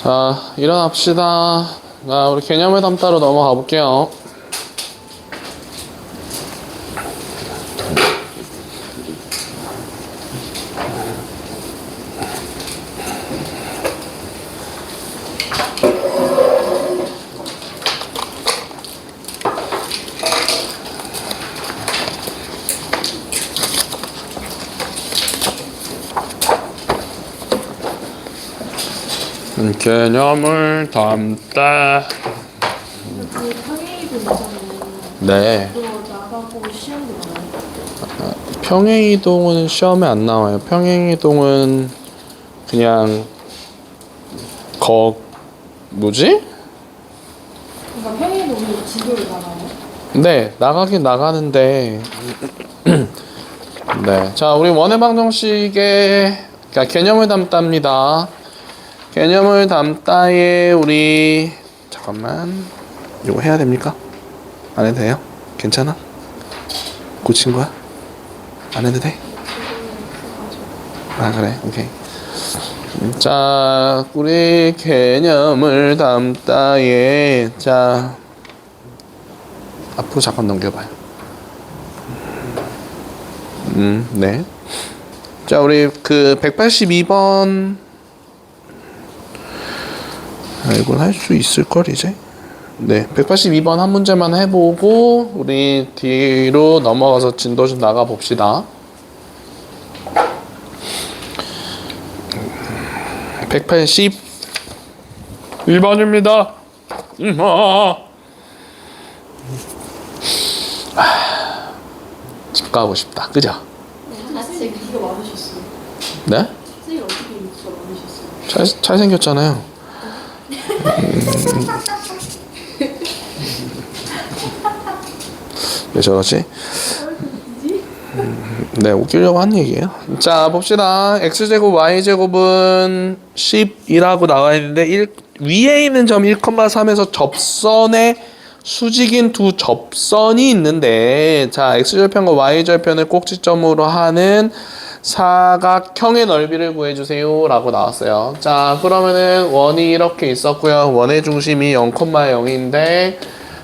자, 일어납시다. 자, 우리 개념을 담다로 넘어가 볼게요. 개념을 담다. 그 평행이동 있잖아요. 네. 그거 나가고 시험도 나와요. 평행이동은 시험에 안 나와요. 평행이동은 그냥 뭐지? 그러니까 평행이동이 지도를 나가요. 네, 나가긴 나가는데. 네. 자, 우리 원의 방정식의 그러니까 개념을 담답니다. 개념을 담다에 우리 잠깐만 이거 해야 됩니까? 안 해도 돼요? 괜찮아? 고친 거야? 안 해도 돼? 아 그래 오케이. 자 우리 개념을 담다에 자 앞으로 잠깐 넘겨봐요. 네. 자 우리 그 182번 이걸 할 수 있을걸 이제? 네, 182번 한 문제만 해보고 우리 뒤로 넘어가서 진도 좀 나가 봅시다. 182번입니다. 집 가고 싶다. 그죠? 선생님 인기가 많으셨어요. 네? 선생님 어떻게 인기가 많으셨어요? 잘생겼잖아요. 왜 저러지? 네, 웃기려고 한 얘기예요. 자, 봅시다. x제곱 y제곱은 10이라고 나와 있는데 위에 있는 점 1,3에서 접선의 수직인 두 접선이 있는데 자, x절편과 y절편을 꼭지점으로 하는 사각형의 넓이를 구해주세요 라고 나왔어요. 자, 그러면은 원이 이렇게 있었고요. 원의 중심이 0,0인데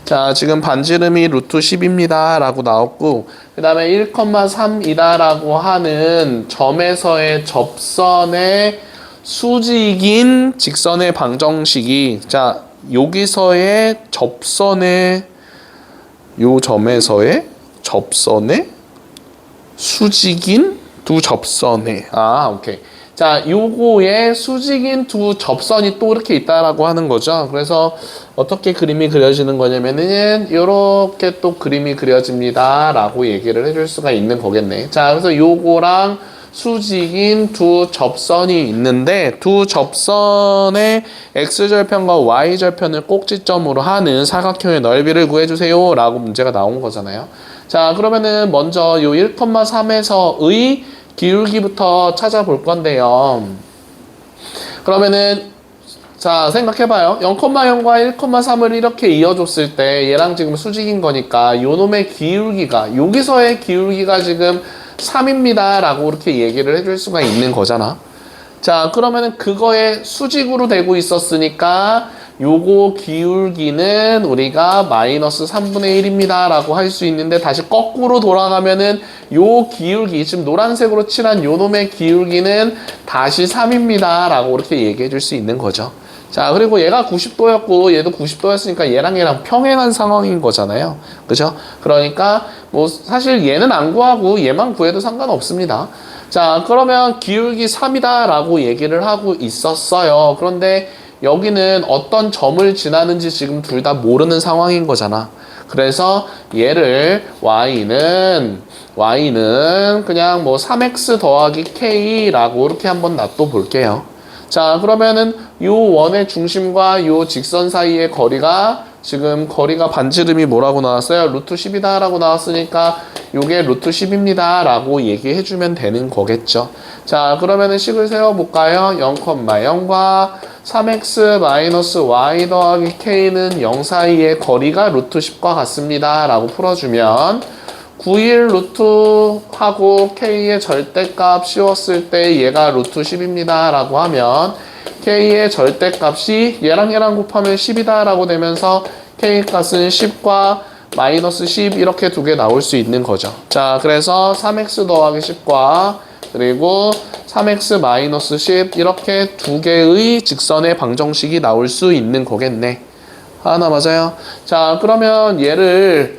자, 지금 반지름이 루트 10입니다 라고 나왔고 그 다음에 1,3이다 라고 하는 점에서의 접선의 수직인 직선의 방정식이 자, 여기서의 접선의 요 점에서의 접선의 수직인 두 접선의 오케이. 자, 요거에 수직인 두 접선이 또 이렇게 있다라고 하는 거죠. 그래서 어떻게 그림이 그려지는 거냐면은 요렇게 또 그림이 그려집니다 라고 얘기를 해줄 수가 있는 거겠네. 자, 그래서 요거랑 수직인 두 접선이 있는데 두 접선의 x절편과 y절편을 꼭지점으로 하는 사각형의 넓이를 구해주세요 라고 문제가 나온 거잖아요. 자, 그러면은 먼저 요 1,3에서의 기울기부터 찾아볼 건데요. 그러면은 자 생각해봐요. 0,0과 1,3을 이렇게 이어줬을 때 얘랑 지금 수직인 거니까 요 놈의 기울기가 여기서의 기울기가 지금 3입니다 라고 이렇게 얘기를 해줄 수가 있는 거잖아. 자 그러면은 그거에 수직으로 되고 있었으니까 요거 기울기는 우리가 마이너스 3분의 1입니다 라고 할 수 있는데 다시 거꾸로 돌아가면은 요 기울기 지금 노란색으로 칠한 요 놈의 기울기는 다시 3입니다 라고 이렇게 얘기해 줄 수 있는 거죠. 자 그리고 얘가 90도였고 얘도 90도였으니까 얘랑 평행한 상황인 거잖아요. 그죠? 그러니까 뭐 사실 얘는 안 구하고 얘만 구해도 상관없습니다. 자 그러면 기울기 3이다 라고 얘기를 하고 있었어요. 그런데 여기는 어떤 점을 지나는지 지금 둘 다 모르는 상황인 거잖아. 그래서 얘를 y는 그냥 뭐 3x 더하기 k라고 이렇게 한번 놔둬 볼게요. 자 그러면은 요 원의 중심과 요 직선 사이의 거리가 지금 거리가 반지름이 뭐라고 나왔어요? 루트 10이다 라고 나왔으니까 요게 루트 10입니다 라고 얘기해 주면 되는 거겠죠. 자 그러면은 식을 세워볼까요? 0,0과 3x 마이너스 y 더하기 k는 0 사이의 거리가 루트 10과 같습니다 라고 풀어주면 91 루트하고 k의 절대값 씌웠을 때 얘가 루트 10입니다 라고 하면 K의 절대값이 얘랑 곱하면 10이다 라고 되면서 K 값은 10과 마이너스 10 이렇게 두 개 나올 수 있는 거죠. 자, 그래서 3x 더하기 10과 그리고 3x 마이너스 10 이렇게 두 개의 직선의 방정식이 나올 수 있는 거겠네. 하나 맞아요? 자, 그러면 얘를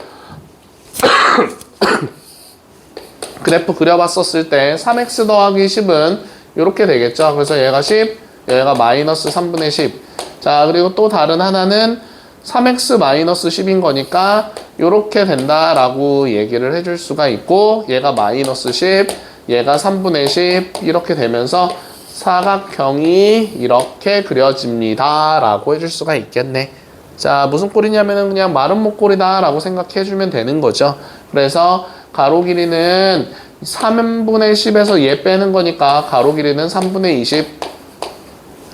그래프 그려봤었을 때 3x 더하기 10은 이렇게 되겠죠. 그래서 얘가 10, 얘가 마이너스 3분의 10. 자, 그리고 또 다른 하나는 3x 마이너스 10인 거니까 이렇게 된다라고 얘기를 해줄 수가 있고, 얘가 마이너스 10, 얘가 3분의 10 이렇게 되면서 사각형이 이렇게 그려집니다 라고 해줄 수가 있겠네. 자, 무슨 꼴이냐면은 그냥 마른 목골이다 라고 생각해주면 되는 거죠. 그래서 가로 길이는 3분의 10에서 얘 빼는 거니까 가로 길이는 3분의 20,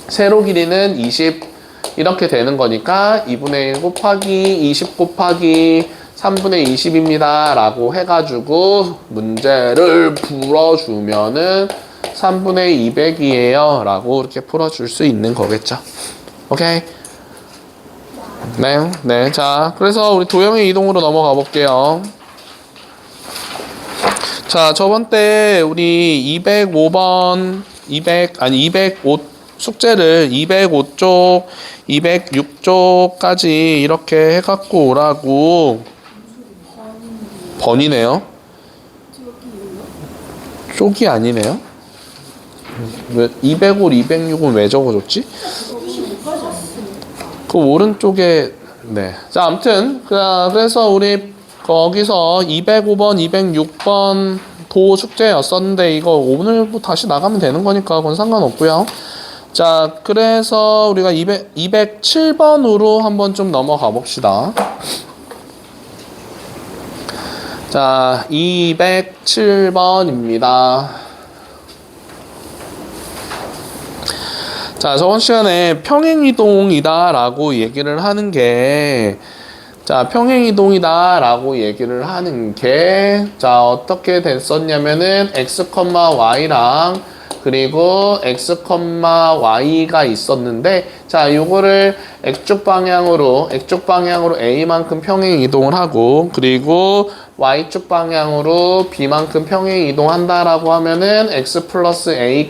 세로 길이는 20 이렇게 되는 거니까 2분의 1 곱하기 20 곱하기 3분의 20입니다 라고 해가지고 문제를 풀어주면은 3분의 200이에요 라고 이렇게 풀어줄 수 있는 거겠죠. 오케이? 네. 자, 그래서 우리 도형의 이동으로 넘어가 볼게요. 자, 저번 때 우리 205번, 205 숙제를 205쪽, 206쪽까지 이렇게 해갖고 오라고. 번이네요. 쪽이 아니네요. 왜 205, 206은 왜 적어줬지? 그 오른쪽에 네. 자, 아무튼 그래서 우리 거기서 205번, 206번 도 숙제였었는데 이거 오늘 뭐 다시 나가면 되는 거니까 그건 상관없고요. 자, 그래서 우리가 207번으로 한번 좀 넘어가 봅시다. 자, 207번입니다. 자, 저번 시간에 평행이동이다 라고 얘기를 하는 게, 자, 평행이동이다 라고 얘기를 하는 게, 자, 어떻게 됐었냐면은 x, y랑 그리고 x, y가 있었는데, 자, 요거를 x축 방향으로 a만큼 평행 이동을 하고, 그리고 y축 방향으로 b만큼 평행 이동한다라고 하면은 x 플러스 a,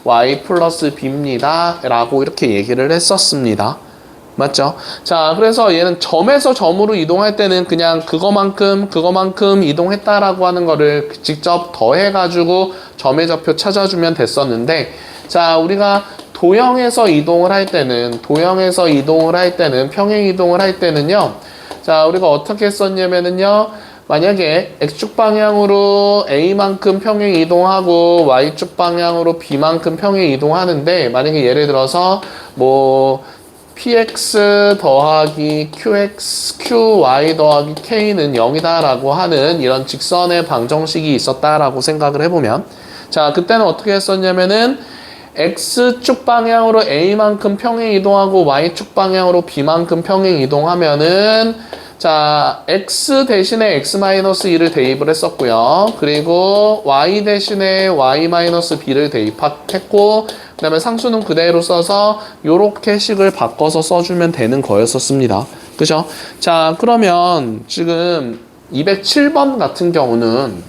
y 플러스 b입니다 라고 이렇게 얘기를 했었습니다. 맞죠? 자, 그래서 얘는 점에서 점으로 이동할 때는 그냥 그거만큼 이동했다라고 하는 거를 직접 더해가지고 점의 좌표 찾아주면 됐었는데, 자, 우리가 도형에서 이동을 할 때는 평행 이동을 할 때는요, 자, 우리가 어떻게 했었냐면은요, 만약에 x축 방향으로 a만큼 평행 이동하고 y축 방향으로 b만큼 평행 이동하는데, 만약에 예를 들어서 뭐 px 더하기 qy 더하기 k는 0이다 라고 하는 이런 직선의 방정식이 있었다라고 생각을 해보면, 자, 그때는 어떻게 했었냐면은 x축 방향으로 a만큼 평행 이동하고 y축 방향으로 b만큼 평행 이동하면은, 자, x 대신에 x-2를 대입을 했었고요. 그리고 y 대신에 y-b를 대입했고, 그 다음에 상수는 그대로 써서 요렇게 식을 바꿔서 써주면 되는 거였었습니다. 그죠? 자, 그러면 지금 207번 같은 경우는,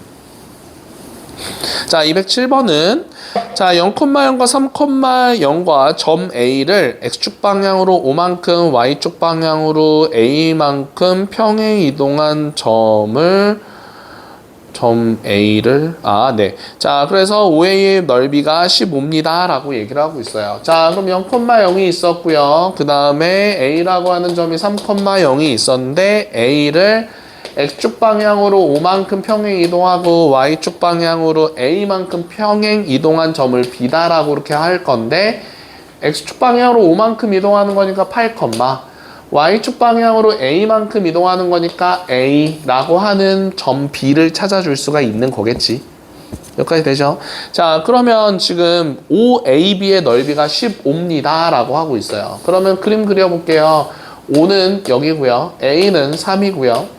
자, 207번은 자, 0,0과 3,0과 점 A를 x축 방향으로 5만큼, y축 방향으로 a만큼 평행 이동한 점 A를, 네. 자, 그래서 OA의 넓이가 15입니다 라고 얘기를 하고 있어요. 자, 그럼 0,0이 있었고요. 그 다음에 A라고 하는 점이 3,0이 있었는데, A를 x축 방향으로 5만큼 평행 이동하고 y축 방향으로 a만큼 평행 이동한 점을 B다라고 이렇게 할 건데, x축 방향으로 5만큼 이동하는 거니까 8, y축 방향으로 a만큼 이동하는 거니까 a라고 하는 점 B를 찾아줄 수가 있는 거겠지. 여기까지 되죠? 자, 그러면 지금 OAB의 넓이가 15입니다 라고 하고 있어요. 그러면 그림 그려볼게요. O는 여기고요. A는 3이고요.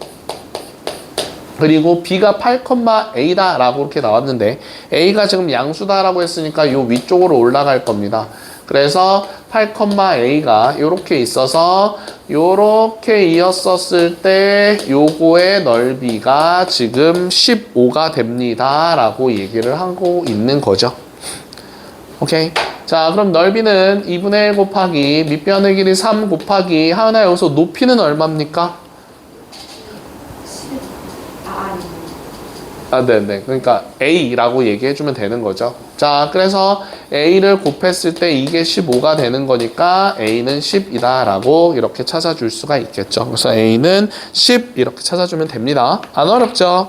그리고 B가 8,A다 라고 이렇게 나왔는데, A가 지금 양수다 라고 했으니까 요 위쪽으로 올라갈 겁니다. 그래서 8,a가 이렇게 있어서 요렇게 이었었을 때 요거의 넓이가 지금 15가 됩니다 라고 얘기를 하고 있는 거죠. 오케이. 자, 그럼 넓이는 2분의 1 곱하기 밑변의 길이 3 곱하기 하나 여기서 높이는 얼마입니까? 네네. 그러니까 A라고 얘기해주면 되는 거죠. 자, 그래서 A를 곱했을 때 이게 15가 되는 거니까 A는 10이다 라고 이렇게 찾아줄 수가 있겠죠. 그래서 A는 10 이렇게 찾아주면 됩니다. 안 어렵죠?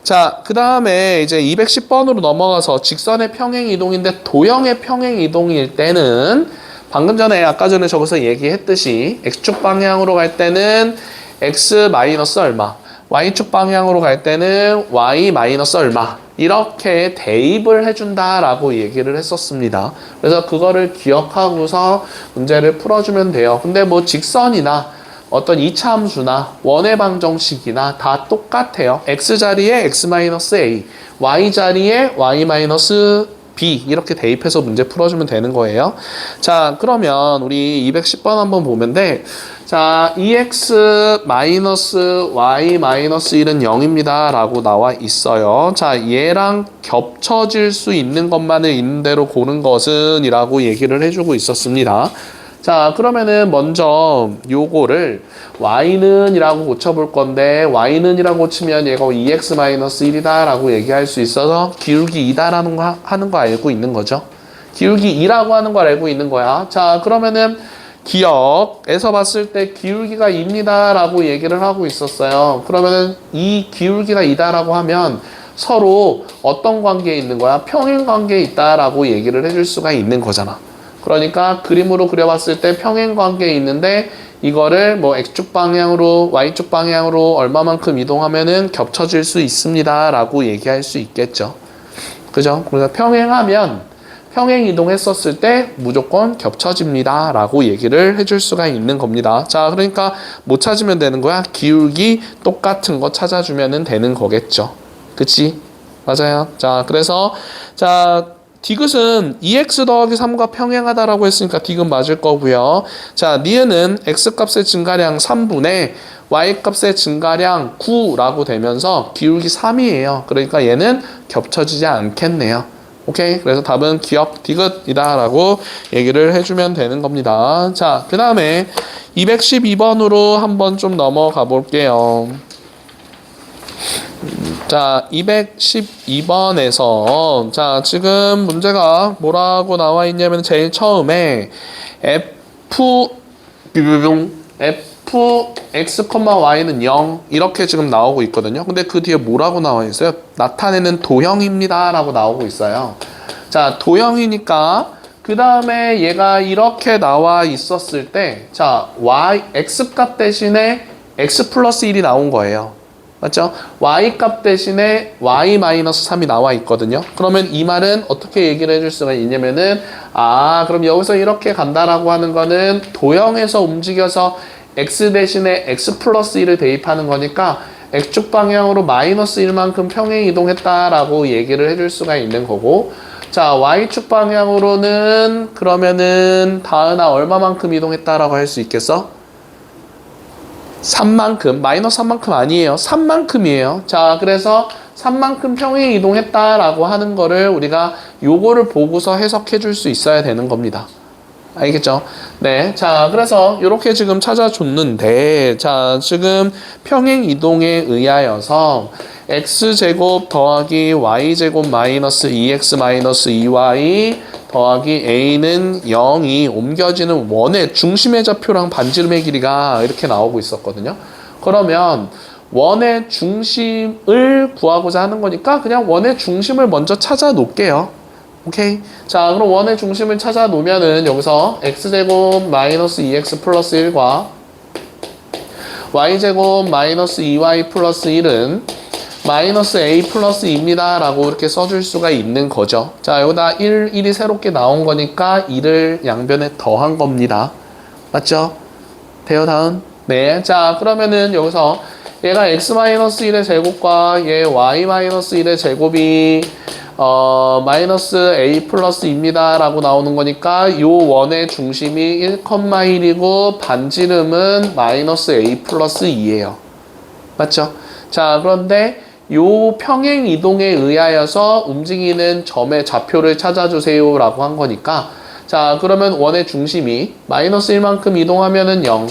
자, 그 다음에 이제 210번으로 넘어가서 직선의 평행 이동인데 도형의 평행 이동일 때는 방금 전에 아까 전에 저기서 얘기했듯이 X축 방향으로 갈 때는 X 마이너스 얼마, Y축 방향으로 갈 때는 Y 마이너스 얼마 이렇게 대입을 해준다라고 얘기를 했었습니다. 그래서 그거를 기억하고서 문제를 풀어주면 돼요. 근데 뭐 직선이나 어떤 이차함수나 원의 방정식이나 다 똑같아요. X 자리에 X 마이너스 A, Y 자리에 Y 마이너스 B 이렇게 대입해서 문제 풀어주면 되는 거예요. 자, 그러면 우리 210번 한번 보면 돼. 자, 2x 마이너스 y 마이너스 1은 0입니다 라고 나와 있어요. 자, 얘랑 겹쳐질 수 있는 것만을 있는 대로 고른 것은 이라고 얘기를 해주고 있었습니다. 자, 그러면은 먼저 요거를 y는 이라고 고쳐볼 건데 y는 이라고 고치면 얘가 2x 마이너스 1이다 라고 얘기할 수 있어서 기울기 2다라는 거 하는 거 알고 있는 거죠. 기울기 2라고 하는 걸 알고 있는 거야. 자, 그러면은 기억에서 봤을 때 기울기가 2입니다 라고 얘기를 하고 있었어요. 그러면은 이 기울기가 2다라고 하면 서로 어떤 관계에 있는 거야? 평행 관계에 있다라고 얘기를 해줄 수가 있는 거잖아. 그러니까 그림으로 그려봤을 때 평행 관계에 있는데 이거를 뭐 X축 방향으로 Y축 방향으로 얼마만큼 이동하면은 겹쳐질 수 있습니다 라고 얘기할 수 있겠죠. 그죠? 그래서 평행 이동했었을 때 무조건 겹쳐집니다 라고 얘기를 해줄 수가 있는 겁니다. 자, 그러니까 못 찾으면 되는 거야. 기울기 똑같은 거 찾아주면 되는 거겠죠. 그치? 맞아요. 자, 그래서 자 디귿은 2x 더하기 3과 평행하다라고 했으니까 디귿 맞을 거고요. 자, 니은은 x값의 증가량 3분의 y값의 증가량 9라고 되면서 기울기 3이에요. 그러니까 얘는 겹쳐지지 않겠네요. 오케이? 그래서 답은 기억 디귿이다 라고 얘기를 해주면 되는 겁니다. 자, 그 다음에 212번으로 한번 좀 넘어가 볼게요. 자, 212번에서 자, 지금 문제가 뭐라고 나와 있냐면 제일 처음에 fx, y는 0 이렇게 지금 나오고 있거든요. 근데 그 뒤에 뭐라고 나와 있어요? 나타내는 도형입니다 라고 나오고 있어요. 자, 도형이니까 그 다음에 얘가 이렇게 나와 있었을 때 자, x값 대신에 x 플러스 1이 나온 거예요. 맞죠? y값 대신에 y-3이 나와 있거든요. 그러면 이 말은 어떻게 얘기를 해줄 수가 있냐면은 그럼 여기서 이렇게 간다라고 하는 거는 도형에서 움직여서 x 대신에 x 플러스 1을 대입하는 거니까 x축 방향으로 마이너스 1만큼 평행 이동했다라고 얘기를 해줄 수가 있는 거고 자, y축 방향으로는 그러면은 다은아 얼마만큼 이동했다라고 할 수 있겠어? 3만큼, 마이너스 3만큼 아니에요. 3만큼이에요. 자, 그래서 3만큼 평행 이동했다라고 하는 거를 우리가 요거를 보고서 해석해 줄 수 있어야 되는 겁니다. 알겠죠? 네. 자, 그래서 이렇게 지금 찾아줬는데, 자, 지금 평행 이동에 의하여서 x제곱 더하기 y제곱 마이너스 2x 마이너스 2y 더하기 a는 0이 옮겨지는 원의 중심의 좌표랑 반지름의 길이가 이렇게 나오고 있었거든요. 그러면 원의 중심을 구하고자 하는 거니까 그냥 원의 중심을 먼저 찾아 놓을게요. 오케이? 자, 그럼 원의 중심을 찾아 놓으면은 여기서 x제곱 마이너스 2x 플러스 1과 y제곱 마이너스 2y 플러스 1은 마이너스 a 플러스 2입니다 라고 이렇게 써줄 수가 있는 거죠. 자, 여기다 1이 새롭게 나온 거니까 2를 양변에 더한 겁니다. 맞죠? 돼요, 다음? 네. 자, 그러면은 여기서 얘가 x-1의 제곱과 얘 y-1의 제곱이 마이너스 a 플러스입니다 라고 나오는 거니까 요 원의 중심이 1,1이고 반지름은 마이너스 a 플러스 2예요. 맞죠? 자, 그런데 요 평행 이동에 의하여서 움직이는 점의 좌표를 찾아주세요 라고 한 거니까, 자, 그러면 원의 중심이 마이너스 1만큼 이동하면은 0,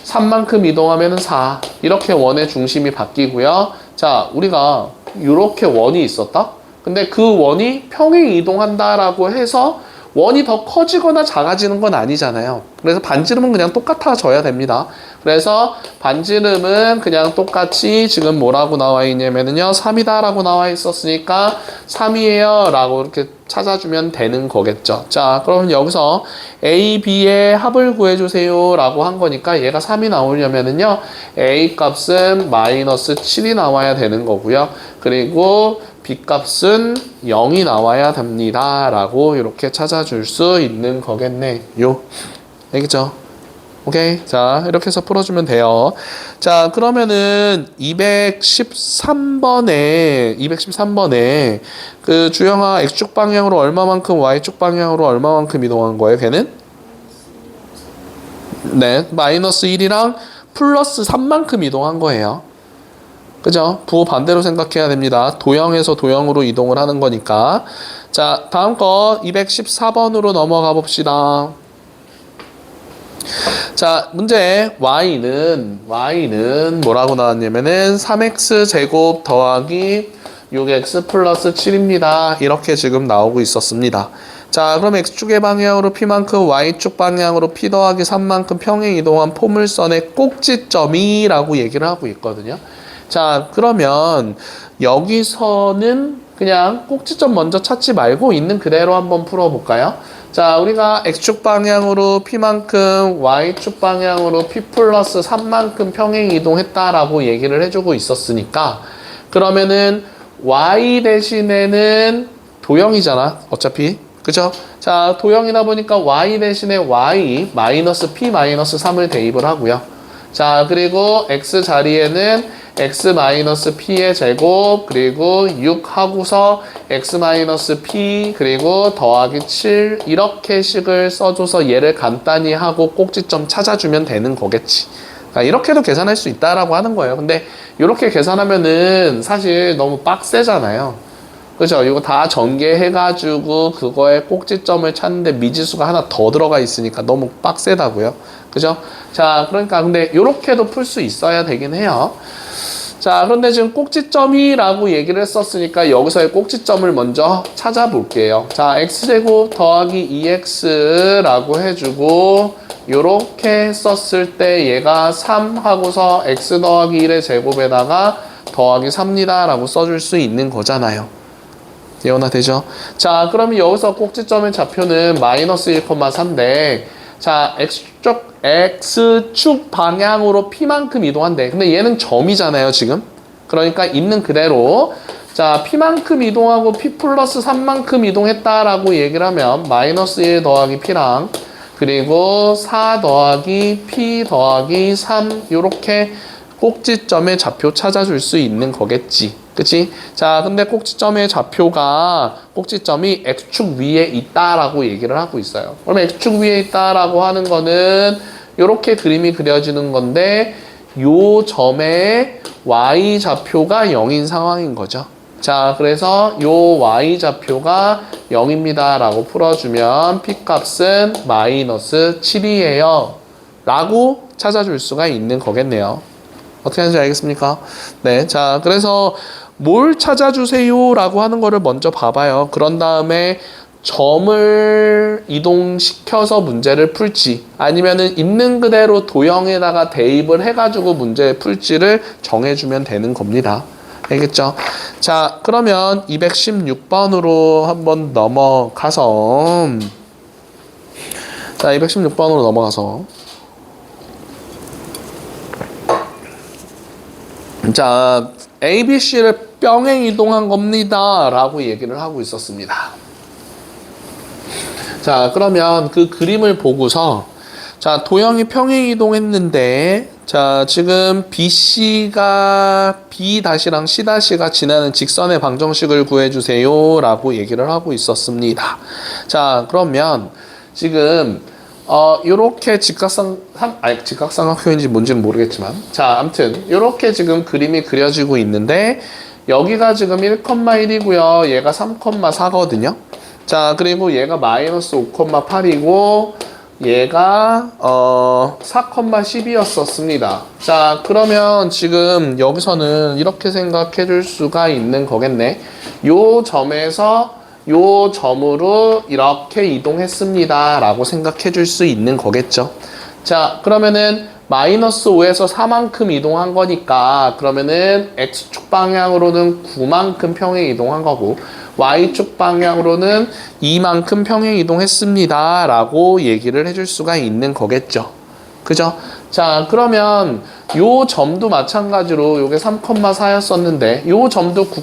3만큼 이동하면은 4, 이렇게 원의 중심이 바뀌고요. 자, 우리가 이렇게 원이 있었다? 근데 그 원이 평행 이동한다라고 해서 원이 더 커지거나 작아지는 건 아니잖아요. 그래서 반지름은 그냥 똑같아져야 됩니다. 그래서 반지름은 그냥 똑같이 지금 뭐라고 나와 있냐면요, 3이다 라고 나와 있었으니까 3이에요 라고 이렇게 찾아주면 되는 거겠죠. 자, 그럼 여기서 A, B의 합을 구해주세요 라고 한 거니까 얘가 3이 나오려면은요, A 값은 마이너스 7이 나와야 되는 거고요. 그리고 B 값은 0이 나와야 됩니다 라고 이렇게 찾아줄 수 있는 거겠네요. 알겠죠? 오케이. 자, 이렇게 해서 풀어주면 돼요. 자, 그러면은 213번에 그 주영아 X축 방향으로 얼마만큼 Y축 방향으로 얼마만큼 이동한 거예요, 걔는? 네, 마이너스 1이랑 플러스 3만큼 이동한 거예요. 그죠? 부호 반대로 생각해야 됩니다. 도형에서 도형으로 이동을 하는 거니까. 자, 다음 거 214번으로 넘어가 봅시다. 자, 문제 y는 뭐라고 나왔냐면은 3x 제곱 더하기 6x 플러스 7입니다. 이렇게 지금 나오고 있었습니다. 자, 그럼 x축의 방향으로 p만큼 y축 방향으로 p 더하기 3만큼 평행 이동한 포물선의 꼭지점이라고 얘기를 하고 있거든요. 자, 그러면 여기서는 그냥 꼭지점 먼저 찾지 말고 있는 그대로 한번 풀어볼까요? 자, 우리가 x축 방향으로 p만큼 y축 방향으로 p 플러스 3만큼 평행 이동했다라고 얘기를 해주고 있었으니까, 그러면은 y 대신에는 도형이잖아, 어차피. 그죠? 자, 도형이다 보니까 y 대신에 y 마이너스 p 마이너스 3을 대입을 하고요. 자, 그리고 x 자리에는 x 마이너스 p의 제곱, 그리고 6 하고서 x 마이너스 p, 그리고 더하기 7, 이렇게 식을 써줘서 얘를 간단히 하고 꼭지점 찾아주면 되는 거겠지. 그러니까 이렇게도 계산할 수 있다라고 하는 거예요. 근데 이렇게 계산하면은 사실 너무 빡세잖아요. 그죠? 이거 다 전개해가지고 그거의 꼭지점을 찾는데 미지수가 하나 더 들어가 있으니까 너무 빡세다고요. 그죠? 자, 그러니까 근데 이렇게도 풀 수 있어야 되긴 해요. 자, 그런데 지금 꼭지점이라고 얘기를 했었으니까 여기서의 꼭지점을 먼저 찾아볼게요. 자, x제곱 더하기 2x라고 해주고 요렇게 썼을 때 얘가 3 하고서 x 더하기 1의 제곱에다가 더하기 3입니다 라고 써줄 수 있는 거잖아요. 이해가 되죠? 자, 그러면 여기서 꼭지점의 좌표는 마이너스 1,4인데, 자, X축 방향으로 P만큼 이동한대. 근데 얘는 점이잖아요, 지금. 그러니까 있는 그대로. 자, P만큼 이동하고 P 플러스 3만큼 이동했다라고 얘기를 하면, 마이너스 1 더하기 P랑, 그리고 4 더하기 P 더하기 3, 요렇게 꼭지점의 좌표 찾아줄 수 있는 거겠지. 그치? 자, 근데 꼭지점의 꼭지점이 X축 위에 있다라고 얘기를 하고 있어요. 그러면 X축 위에 있다라고 하는 거는 이렇게 그림이 그려지는 건데, 요 점의 Y 좌표가 0인 상황인 거죠. 자, 그래서 요 Y 좌표가 0입니다 라고 풀어주면 P 값은 마이너스 7이에요 라고 찾아줄 수가 있는 거겠네요. 어떻게 하는지 알겠습니까? 네, 자, 그래서 뭘 찾아주세요 라고 하는 거를 먼저 봐봐요. 그런 다음에 점을 이동시켜서 문제를 풀지, 아니면은 있는 그대로 도형에다가 대입을 해가지고 문제 풀지를 정해주면 되는 겁니다. 알겠죠? 자, 그러면 216번으로 한번 넘어가서, 자, 216번으로 넘어가서, 자, ABC를 병행 이동한 겁니다 라고 얘기를 하고 있었습니다. 자, 그러면 그 그림을 보고서, 자, 도형이 평행 이동했는데, 자, 지금 BC가 B-랑 C-가 지나는 직선의 방정식을 구해주세요 라고 얘기를 하고 있었습니다. 자, 그러면 지금 요렇게 직각삼각형인지 뭔지는 모르겠지만, 자, 아무튼 요렇게 지금 그림이 그려지고 있는데 여기가 지금 1,1이고요. 얘가 3,4거든요. 자, 그리고 얘가 마이너스 5,8이고 얘가 4,12였었습니다. 자, 그러면 지금 여기서는 이렇게 생각해 줄 수가 있는 거겠네. 요 점에서 요 점으로 이렇게 이동했습니다 라고 생각해 줄 수 있는 거겠죠. 자, 그러면은 마이너스 5에서 4만큼 이동한 거니까 그러면은 X축 방향으로는 9만큼 평행 이동한 거고 Y축 방향으로는 2만큼 평행 이동했습니다 라고 얘기를 해줄 수가 있는 거겠죠. 그죠? 자, 그러면 요 점도 마찬가지로 요게 3,4였었는데 요 점도 9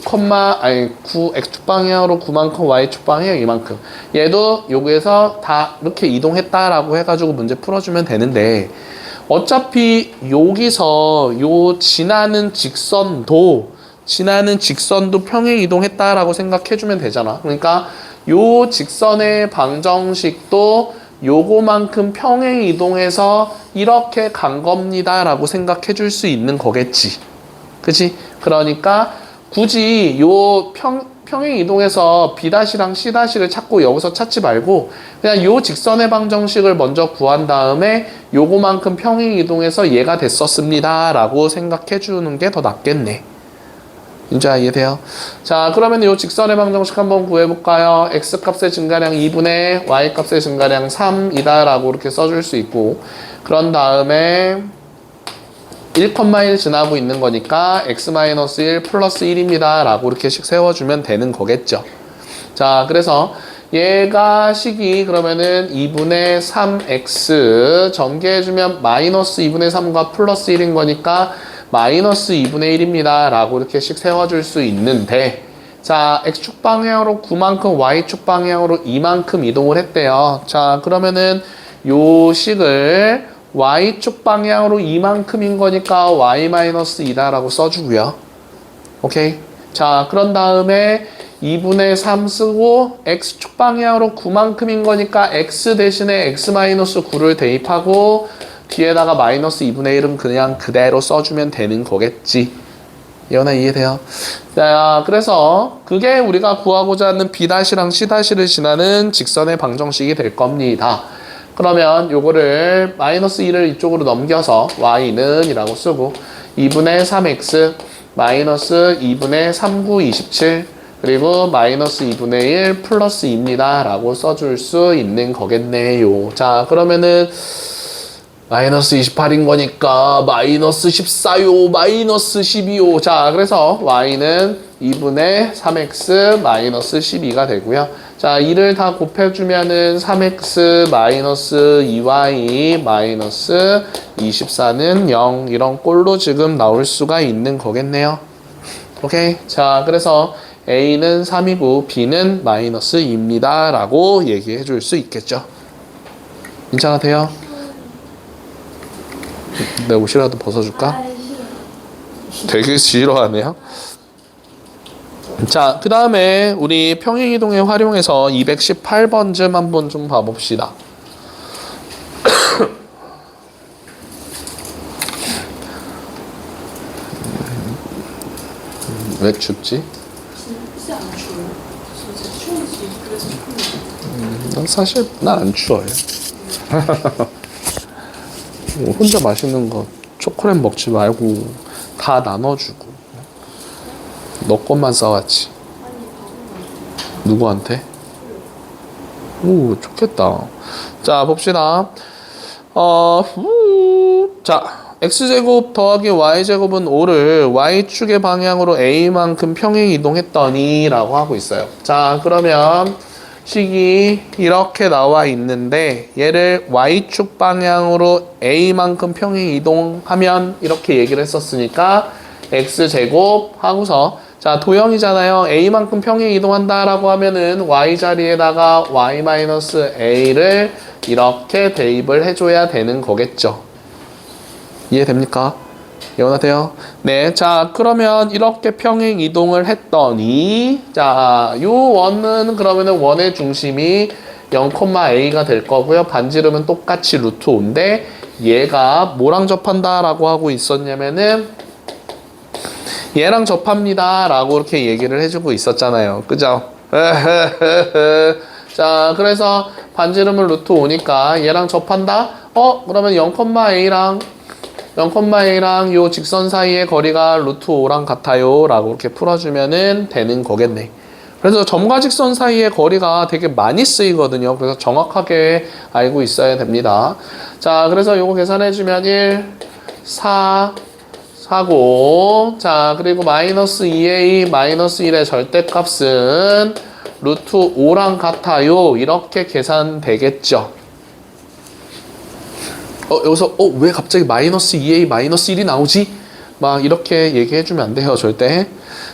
X축 방향으로 9만큼 Y축 방향 2만큼 얘도 여기에서 다 이렇게 이동했다라고 해가지고 문제 풀어주면 되는데 어차피 여기서 요 지나는 직선도 평행 이동했다라고 생각해주면 되잖아. 그러니까 요 직선의 방정식도 요거만큼 평행 이동해서 이렇게 간 겁니다 라고 생각해 줄 수 있는 거겠지. 그치? 그러니까 굳이 요 평행 이동해서 B-랑 C-를 찾고 여기서 찾지 말고 그냥 요 직선의 방정식을 먼저 구한 다음에 요거만큼 평행 이동해서 얘가 됐었습니다 라고 생각해 주는 게 더 낫겠네. 이제 이해돼요? 자, 그러면 이 직선의 방정식 한번 구해볼까요? X값의 증가량 2분의 Y값의 증가량 3이다 라고 이렇게 써줄 수 있고 그런 다음에 1,1 지나고 있는 거니까 X-1 플러스 1입니다 라고 이렇게씩 세워주면 되는 거겠죠. 자, 그래서 얘가 식이 그러면은 2분의 3X 전개해주면 마이너스 2분의 3과 플러스 1인 거니까 마이너스 2분의 1입니다 라고 이렇게씩 세워줄 수 있는데 자, X축 방향으로 9만큼 Y축 방향으로 2만큼 이동을 했대요. 자, 그러면은 요 식을 Y축 방향으로 2만큼인 거니까 Y-2다 라고 써주고요. 오케이? 자, 그런 다음에 2분의 3 쓰고 X축 방향으로 9만큼인 거니까 X 대신에 X-9를 대입하고 뒤에다가 마이너스 2분의 1은 그냥 그대로 써주면 되는 거겠지. 예원아 이해돼요? 자, 그래서 그게 우리가 구하고자 하는 B-랑 C-를 지나는 직선의 방정식이 될 겁니다. 그러면 요거를 마이너스 1을 이쪽으로 넘겨서 Y는 이라고 쓰고 2분의 3X 마이너스 2분의 3,9, 27 그리고 마이너스 2분의 1 플러스 2입니다 라고 써줄 수 있는 거겠네요. 자, 그러면은 마이너스 28인 거니까 마이너스 14요 마이너스 12요. 자, 그래서 Y는 2분의 3X 마이너스 12가 되고요. 자, 이를 다 곱해주면은 3X 마이너스 2Y 마이너스 24는 0 이런 꼴로 지금 나올 수가 있는 거겠네요. 오케이. 자, 그래서 A는 3이고 B는 마이너스 2입니다 라고 얘기해 줄 수 있겠죠. 괜찮으세요? 내 옷이라도 벗어줄까? 되게 싫어하네요. 자, 그 다음에 우리 평행이동에 활용해서 218번쯤 한번 좀 봐봅시다. 왜 춥지? 진짜 안 추워요? 진짜 추운지 그래서 추운지 사실 난 안 추워요. 혼자 맛있는 거 초콜릿 먹지 말고 다 나눠주고 너 것만 싸왔지. 누구한테? 오, 좋겠다. 자, 봅시다. 자, x제곱 더하기 y제곱은 5를 y축의 방향으로 a만큼 평행 이동했더니 라고 하고 있어요. 자, 그러면 식이 이렇게 나와 있는데 얘를 y축 방향으로 a만큼 평행 이동하면 이렇게 얘기를 했었으니까 x제곱 하고서 자, 도형이잖아요. a만큼 평행 이동한다라고 하면은 y 자리에다가 y-a를 이렇게 대입을 해줘야 되는 거겠죠. 이해됩니까? 이해가돼요? 네, 자 그러면 이렇게 평행 이동을 했더니 자, 요 원은 그러면은 원의 중심이 0,a가 될 거고요. 반지름은 똑같이 루트 5인데 얘가 뭐랑 접한다라고 하고 있었냐면은 얘랑 접합니다 라고 이렇게 얘기를 해주고 있었잖아요. 그죠? 자, 그래서 반지름은 루트 5니까 얘랑 접한다? 그러면 0,a랑 요 직선 사이의 거리가 루트 5랑 같아요 라고 이렇게 풀어주면은 되는 거겠네. 그래서 점과 직선 사이의 거리가 되게 많이 쓰이거든요. 그래서 정확하게 알고 있어야 됩니다. 자, 그래서 요거 계산해주면 1, 4, 4고, 자, 그리고 마이너스 2a, 마이너스 1의 절대값은 루트 5랑 같아요. 이렇게 계산되겠죠. 여기서, 왜 갑자기 마이너스 2a, 마이너스 1이 나오지? 막 이렇게 얘기해주면 안 돼요, 절대.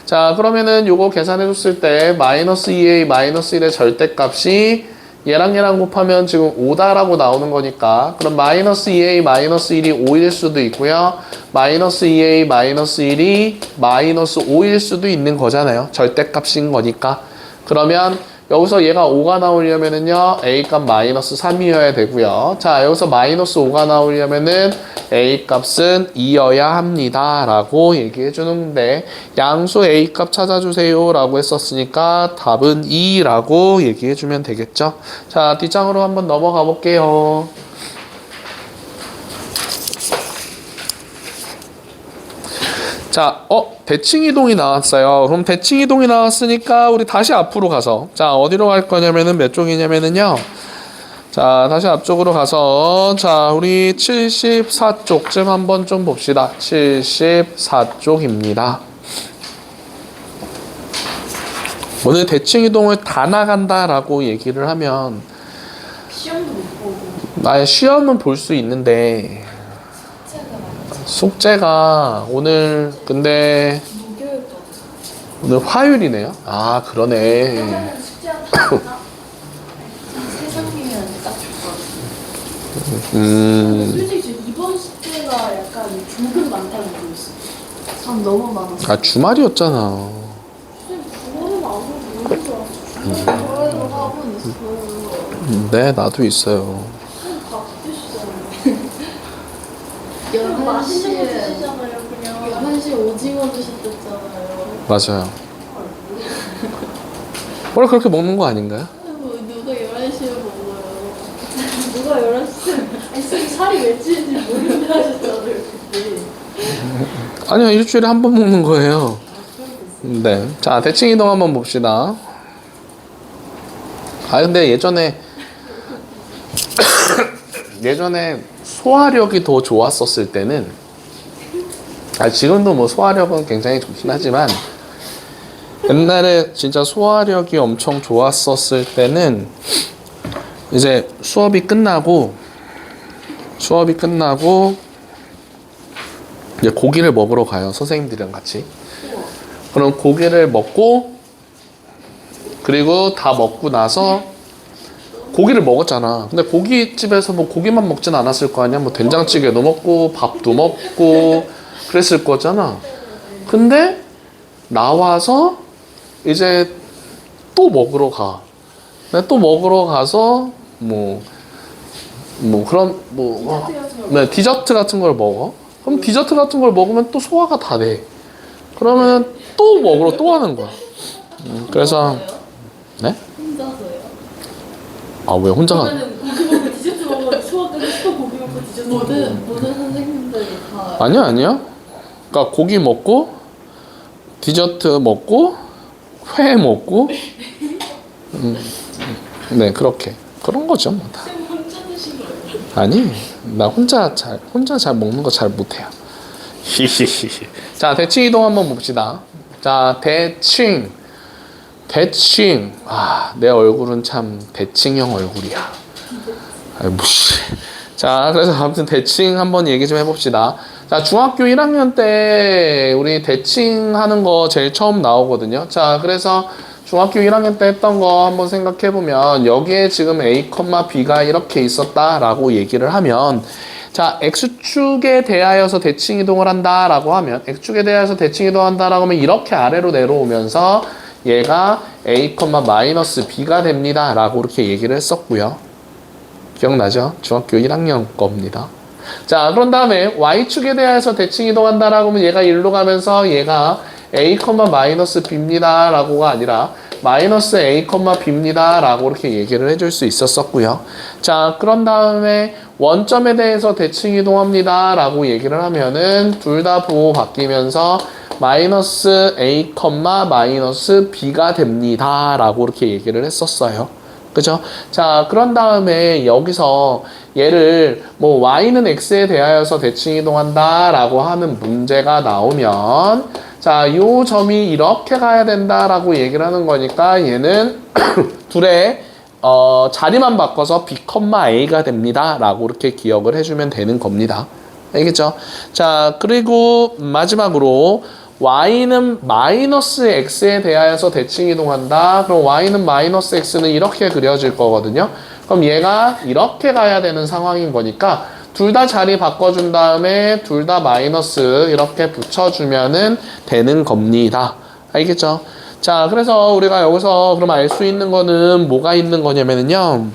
자, 그러면은 요거 계산해줬을 때 마이너스 2a, 마이너스 1의 절대값이 얘랑 곱하면 지금 5다라고 나오는 거니까 그럼 마이너스 2a, 마이너스 1이 5일 수도 있고요. 마이너스 2a, 마이너스 1이 마이너스 5일 수도 있는 거잖아요. 절대값인 거니까. 그러면 여기서 얘가 5가 나오려면은요, a 값 마이너스 3이어야 되고요. 자, 여기서 마이너스 5가 나오려면은 a 값은 2여야 합니다. 라고 얘기해 주는데, 양수 a 값 찾아주세요. 라고 했었으니까 답은 2라고 얘기해 주면 되겠죠. 자, 뒷장으로 한번 넘어가 볼게요. 자, 대칭 이동이 나왔어요. 그럼 대칭 이동이 나왔으니까 우리 다시 앞으로 가서 자, 어디로 갈 거냐면은 몇 쪽이냐면은요. 자, 다시 앞쪽으로 가서 자, 우리 74쪽쯤 한번 좀 봅시다. 74쪽입니다. 오늘 대칭 이동을 다 나간다라고 얘기를 하면 시험도 못 보고 시험은 볼 수 있는데 숙제가 오늘 근데 목요일까지. 오늘 화요일이네요. 아, 그러네. 그러면은 숙제한 다음이나 세상이면 딱 좋을 것 같아요. 솔직히 저 이번 숙제가 약간 조금 많다는 느낌이었어요. 참 너무 많았어. 아, 주말이었잖아. 그거는 아무도 모르죠. 저에도 학원 있어요. 네, 나도 있어요. 맛있는 거 드시잖아요, 그냥. 11시에 오징어 드셨댔잖아요. 맞아요. 원래 그렇게 먹는 거 아닌가요? 누가 11시에 먹어요? 누가 11시에 아니, 쌤 살이 왜 찌는지 모른다 하셨잖아요, 그때. 아니요, 일주일에 한 번 먹는 거예요. 네. 자, 대칭 이동 한번 봅시다. 근데 예전에 소화력이 더 좋았었을 때는, 지금도 뭐 소화력은 굉장히 좋긴 하지만, 옛날에 진짜 소화력이 엄청 좋았었을 때는, 이제 수업이 끝나고, 이제 고기를 먹으러 가요. 선생님들이랑 같이. 그럼 고기를 먹고, 그리고 다 먹고 나서, 고기를 먹었잖아. 근데 고깃집에서 뭐 고기만 먹진 않았을 거 아니야. 뭐 된장찌개도 먹고 밥도 먹고 그랬을 거잖아. 근데 나와서 이제 또 먹으러 가. 근데 또 먹으러 가서 디저트 같은 걸 먹어. 그럼 디저트 같은 걸 먹으면 또 소화가 다 돼. 그러면 또 먹으러 또 하는 거야. 그래서 네? 혼자서요? 아, 왜 혼자 가? 그러면은 고기 먹고 디저트 먹으면 소화 끝나서 또 고기 먹고 디저트 모든 선생님들이 다 아니야. 그러니까 고기 먹고 디저트 먹고 회 먹고 네, 그렇게 그런 거죠. 뭐 다. 쌤 혼자 드신 거예요? 아니, 나 혼자 잘 먹는 거 잘 못해요. 히히히. 자, 대칭 이동 한번 봅시다. 자, 대칭. 내 얼굴은 참 대칭형 얼굴이야. 무시. 자, 그래서 아무튼 대칭 한번 얘기 좀 해봅시다. 자, 중학교 1학년 때 우리 대칭 하는 거 제일 처음 나오거든요. 자, 그래서 중학교 1학년 때 했던 거 한번 생각해보면 여기에 지금 A, B가 이렇게 있었다라고 얘기를 하면 자, x축에 대하여서 대칭 이동을 한다라고 하면 x축에 대하여서 대칭 이동한다라고 하면 이렇게 아래로 내려오면서 얘가 a, 마이너스 b가 됩니다 라고 이렇게 얘기를 했었고요. 기억나죠? 중학교 1학년 겁니다. 자, 그런 다음에 y축에 대하여서 대칭 이동한다라고 하면 얘가 일로 가면서 얘가 a, 마이너스 b입니다 라고가 아니라 마이너스 a, b입니다 라고 이렇게 얘기를 해줄 수 있었었고요. 자, 그런 다음에 원점에 대해서 대칭 이동합니다 라고 얘기를 하면은 둘 다 부호 바뀌면서 마이너스 a, 마이너스 b가 됩니다 라고 이렇게 얘기를 했었어요. 그죠? 자, 그런 다음에 여기서 얘를 뭐 y는 x에 대하여서 대칭 이동한다 라고 하는 문제가 나오면 자, 요 점이 이렇게 가야 된다라고 얘기를 하는 거니까 얘는 둘의 자리만 바꿔서 b, a가 됩니다 라고 이렇게 기억을 해주면 되는 겁니다. 알겠죠? 자, 그리고 마지막으로 y는 마이너스 x에 대하여서 대칭 이동한다. 그럼 y는 마이너스 x는 이렇게 그려질 거거든요. 그럼 얘가 이렇게 가야 되는 상황인 거니까 둘 다 자리 바꿔준 다음에 둘 다 마이너스 이렇게 붙여주면은 되는 겁니다. 알겠죠? 자, 그래서 우리가 여기서 그럼 알 수 있는 거는 뭐가 있는 거냐면요.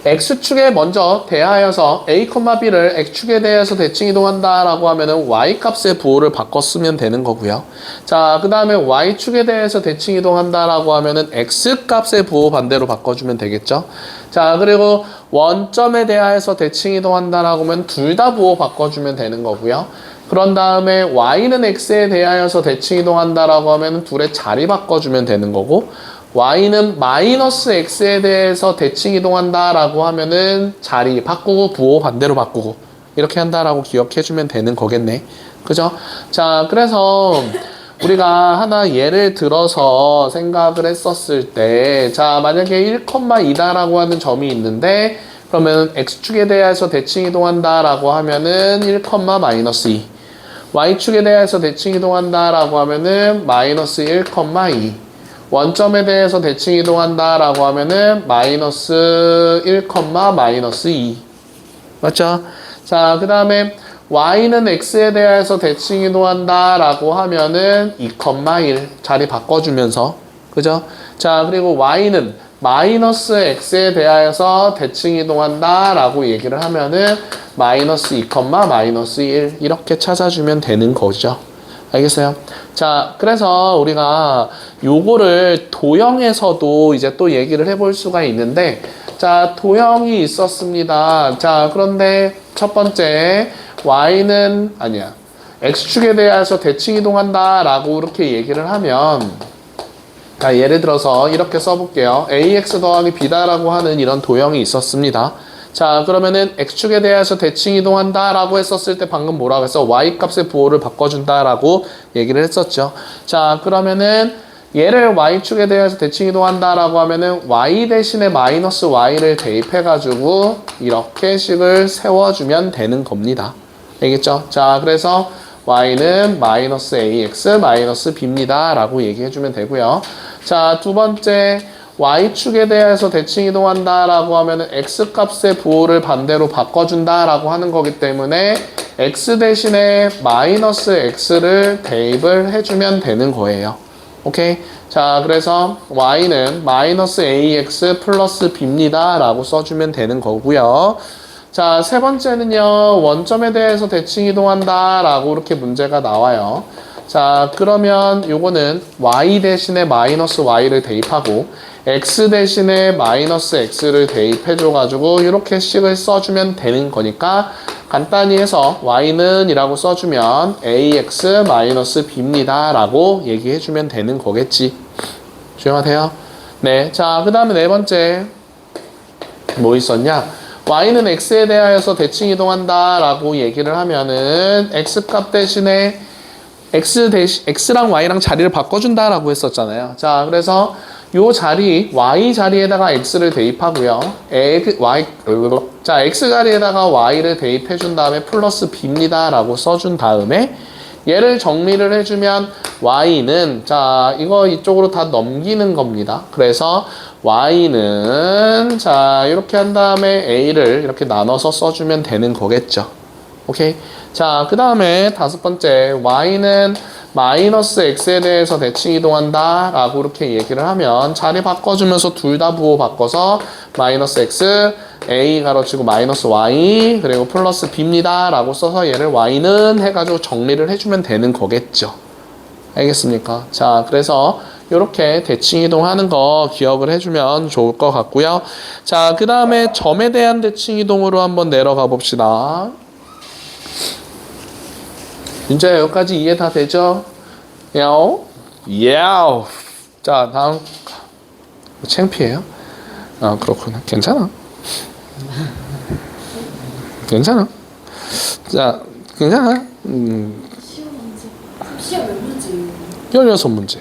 x축에 먼저 대하여서 a, b를 x축에 대해서 대칭 이동한다 라고 하면은 y 값의 부호를 바꿔 쓰면 되는 거고요. 자, 그 다음에 y축에 대해서 대칭 이동한다 라고 하면은 x 값의 부호 반대로 바꿔주면 되겠죠. 자, 그리고 원점에 대하여서 대칭 이동한다 라고 하면 둘 다 부호 바꿔주면 되는 거고요. 그런 다음에 y는 x에 대하여서 대칭 이동한다 라고 하면 둘의 자리 바꿔주면 되는 거고, y는 마이너스 x에 대해서 대칭 이동한다 라고 하면은 자리 바꾸고 부호 반대로 바꾸고 이렇게 한다라고 기억해주면 되는 거겠네. 그죠? 자, 그래서 우리가 하나 예를 들어서 생각을 했었을 때, 자, 만약에 1,2다라고 하는 점이 있는데, 그러면 x축에 대해서 대칭 이동한다 라고 하면은 1, 마이너스 2. y축에 대해서 대칭 이동한다 라고 하면은 마이너스 1, 2. 원점에 대해서 대칭 이동한다 라고 하면은 마이너스 1, 마이너스 2. 맞죠? 자, 그 다음에 y는 x에 대해서 대칭 이동한다 라고 하면은 2, 1 자리 바꿔주면서, 그죠? 자, 그리고 y는 마이너스 x에 대하여서 대칭 이동한다 라고 얘기를 하면은 마이너스 2, 마이너스 1 이렇게 찾아주면 되는 거죠. 알겠어요? 자, 그래서 우리가 요거를 도형에서도 이제 또 얘기를 해볼 수가 있는데, 자, 도형이 있었습니다. 자, 그런데 첫 번째 y는 아니야, x축에 대해서 대칭 이동한다 라고 이렇게 얘기를 하면, 자, 예를 들어서 이렇게 써볼게요. ax 더하기 b다 라고 하는 이런 도형이 있었습니다. 자, 그러면은 x축에 대해서 대칭 이동한다 라고 했었을 때 방금 뭐라고 했어? y 값의 부호를 바꿔준다 라고 얘기를 했었죠. 자, 그러면은 얘를 y축에 대해서 대칭 이동한다 라고 하면은 y 대신에 마이너스 y를 대입해 가지고 이렇게 식을 세워주면 되는 겁니다. 알겠죠? 자, 그래서 y는 마이너스 ax 마이너스 b입니다 라고 얘기해주면 되고요. 자, 두 번째 y축에 대해서 대칭 이동한다 라고 하면은 x값의 부호를 반대로 바꿔준다 라고 하는 거기 때문에 x 대신에 마이너스 x를 대입을 해주면 되는 거예요. 오케이? 자, 그래서 y는 마이너스 ax 플러스 b입니다 라고 써주면 되는 거고요. 자, 세 번째는요, 원점에 대해서 대칭 이동한다 라고 이렇게 문제가 나와요. 자, 그러면 요거는 y 대신에 마이너스 y를 대입하고 x 대신에 마이너스 x를 대입해줘가지고 이렇게 식을 써주면 되는 거니까 간단히 해서 y는 이라고 써주면 ax 마이너스 b입니다 라고 얘기해주면 되는 거겠지. 조용하세요. 네, 자, 그 다음에 네 번째 뭐 있었냐? y는 x에 대하여서 대칭 이동한다 라고 얘기를 하면은 x값 대신에 x랑 y랑 자리를 바꿔준다 라고 했었잖아요. 자, 그래서 요 자리, y 자리에다가 x를 대입하고요. 자, x 자리에다가 y를 대입해준 다음에 플러스 b입니다 라고 써준 다음에 얘를 정리를 해주면 y는, 자, 이거 이쪽으로 다 넘기는 겁니다. 그래서 y는 자 이렇게 한 다음에 a를 이렇게 나눠서 써주면 되는 거겠죠. 오케이. 자, 그 다음에 다섯 번째 y는 마이너스 x에 대해서 대칭 이동한다 라고 이렇게 얘기를 하면 자리 바꿔주면서 둘 다 부호 바꿔서 마이너스 x a 가로치고 마이너스 y 그리고 플러스 b입니다 라고 써서 얘를 y는 해가지고 정리를 해주면 되는 거겠죠. 알겠습니까? 자, 그래서 이렇게 대칭 이동하는 거 기억을 해주면 좋을 것 같고요. 자, 그 다음에 점에 대한 대칭 이동으로 한번 내려가 봅시다. 윤자야, 여기까지 이해 다 되죠? 야오? 야오. 자, 다음. 창피해요? 아, 그렇구나. 괜찮아. 괜찮아. 자, 괜찮아. 시험 문제. 시험 몇 문제예요? 16문제.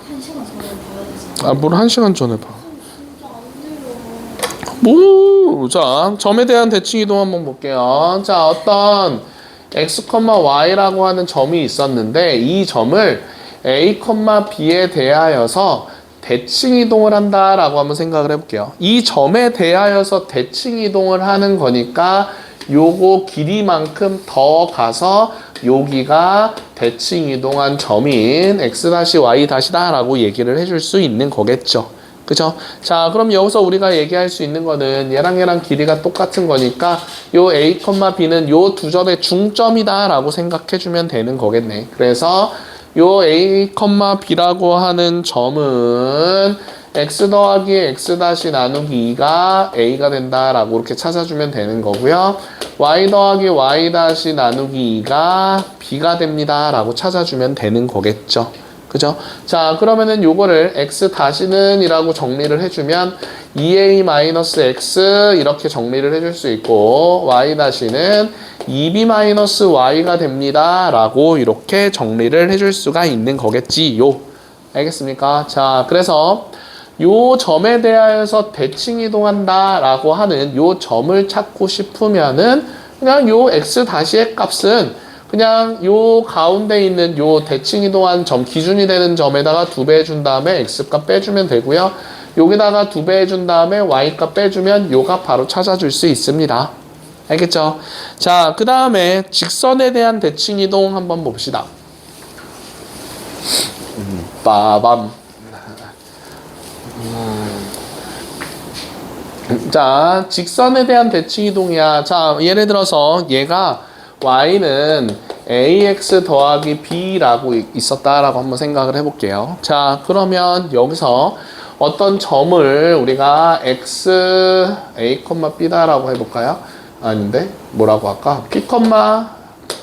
1시간 전에 봐야 되잖아. 아, 뭘 1시간 전에 봐. 진짜 안 돼요. 자, 점에 대한 대칭 이동 한번 볼게요. 자, 어떤 x, y라고 하는 점이 있었는데 이 점을 a, b에 대하여서 대칭 이동을 한다라고 한번 생각을 해볼게요. 이 점에 대하여서 대칭 이동을 하는 거니까 요거 길이만큼 더 가서 여기가 대칭 이동한 점인 x-y-다라고 얘기를 해줄 수 있는 거겠죠. 그죠? 자, 그럼 여기서 우리가 얘기할 수 있는 거는 얘랑 길이가 똑같은 거니까 요 a, b는 요 두 점의 중점이다 라고 생각해 주면 되는 거겠네. 그래서 요 a, b라고 하는 점은 x 더하기 x 다시 나누기 2가 a가 된다 라고 이렇게 찾아주면 되는 거고요. y 더하기 y 다시 나누기 2가 b가 됩니다 라고 찾아주면 되는 거겠죠. 그죠? 자, 그러면은 요거를 x 다시는 이라고 정리를 해주면 2a-x 이렇게 정리를 해줄 수 있고 y 다시는 2b-y가 됩니다 라고 이렇게 정리를 해줄 수가 있는 거겠지요. 알겠습니까? 자, 그래서 요 점에 대하여서 대칭 이동한다 라고 하는 요 점을 찾고 싶으면은 그냥 요 x 다시의 값은 그냥 요 가운데 있는 요 대칭 이동한 점, 기준이 되는 점에다가 2배 해준 다음에 x값 빼주면 되고요. 여기다가 2배 해준 다음에 y값 빼주면 요 값 바로 찾아줄 수 있습니다. 알겠죠? 자, 그 다음에 직선에 대한 대칭 이동 한번 봅시다. 빠밤. 자, 직선에 대한 대칭 이동이야. 자, 예를 들어서 얘가 y는 ax 더하기 b라고 있었다라고 한번 생각을 해볼게요. 자, 그러면 여기서 어떤 점을 우리가 x, a, b다라고 해볼까요? 아닌데 뭐라고 할까? p,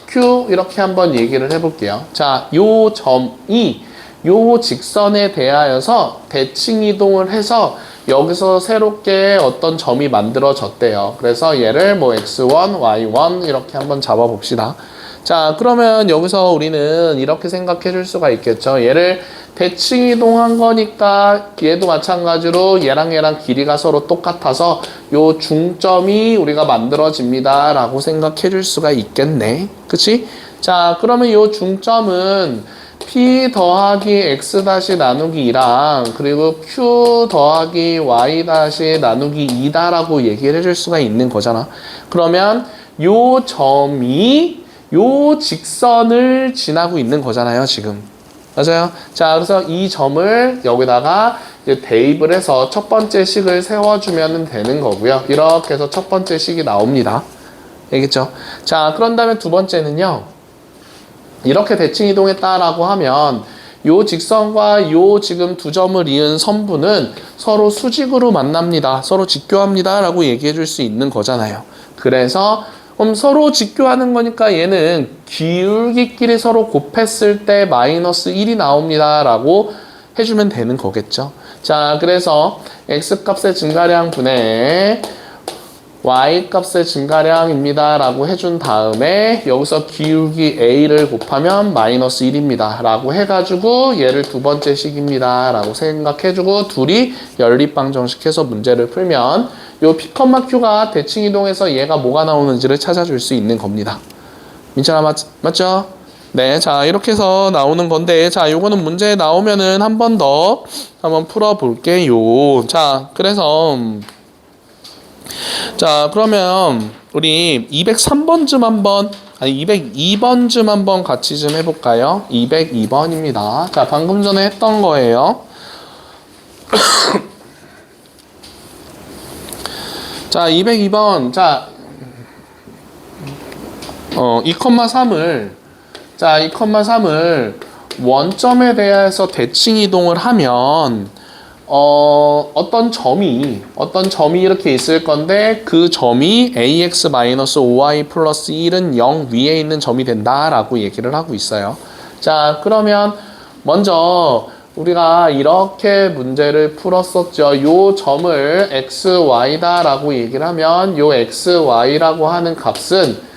q 이렇게 한번 얘기를 해볼게요. 자, 요 점이 요 직선에 대하여서 대칭 이동을 해서 여기서 새롭게 어떤 점이 만들어졌대요. 그래서 얘를 뭐 x1, y1 이렇게 한번 잡아봅시다. 자, 그러면 여기서 우리는 이렇게 생각해 줄 수가 있겠죠. 얘를 대칭 이동한 거니까 얘도 마찬가지로 얘랑 길이가 서로 똑같아서 요 중점이 우리가 만들어집니다 라고 생각해 줄 수가 있겠네. 그치? 자, 그러면 요 중점은 p 더하기 x 다시 나누기 2랑 그리고 q 더하기 y 다시 나누기 2다라고 얘기를 해줄 수가 있는 거잖아. 그러면 요 점이 요 직선을 지나고 있는 거잖아요, 지금. 맞아요? 자, 그래서 이 점을 여기다가 이제 대입을 해서 첫 번째 식을 세워주면 되는 거고요. 이렇게 해서 첫 번째 식이 나옵니다. 알겠죠? 자, 그런 다음에 두 번째는요. 이렇게 대칭 이동했다라고 하면 요 직선과 요 지금 두 점을 이은 선부는 서로 수직으로 만납니다. 서로 직교합니다. 라고 얘기해 줄 수 있는 거잖아요. 그래서 서로 직교하는 거니까 얘는 기울기끼리 서로 곱했을 때 마이너스 1이 나옵니다. 라고 해주면 되는 거겠죠. 자, 그래서 x값의 증가량 분의 y값의 증가량입니다 라고 해준 다음에 여기서 기울기 a를 곱하면 마이너스 1입니다 라고 해가지고 얘를 두 번째 식입니다 라고 생각해주고 둘이 연립방정식해서 문제를 풀면 요 p, q가 대칭 이동해서 얘가 뭐가 나오는지를 찾아줄 수 있는 겁니다. 민철아 맞죠? 네, 자, 이렇게 해서 나오는 건데, 자, 요거는 문제에 나오면은 한 번 더 한번 풀어볼게요. 자, 그래서, 자, 그러면 우리 203번쯤 한번, 아니, 202번쯤 한번 같이 좀 해볼까요? 202번입니다. 자, 방금 전에 했던 거예요. 자, 202번. 자, 2,3을, 자, 2,3을 원점에 대해서 대칭 이동을 하면, 어떤 점이 이렇게 있을 건데, 그 점이 ax-5y 플러스 1은 0 위에 있는 점이 된다라고 얘기를 하고 있어요. 자, 그러면 먼저 우리가 이렇게 문제를 풀었었죠. 요 점을 xy다라고 얘기를 하면, 요 xy라고 하는 값은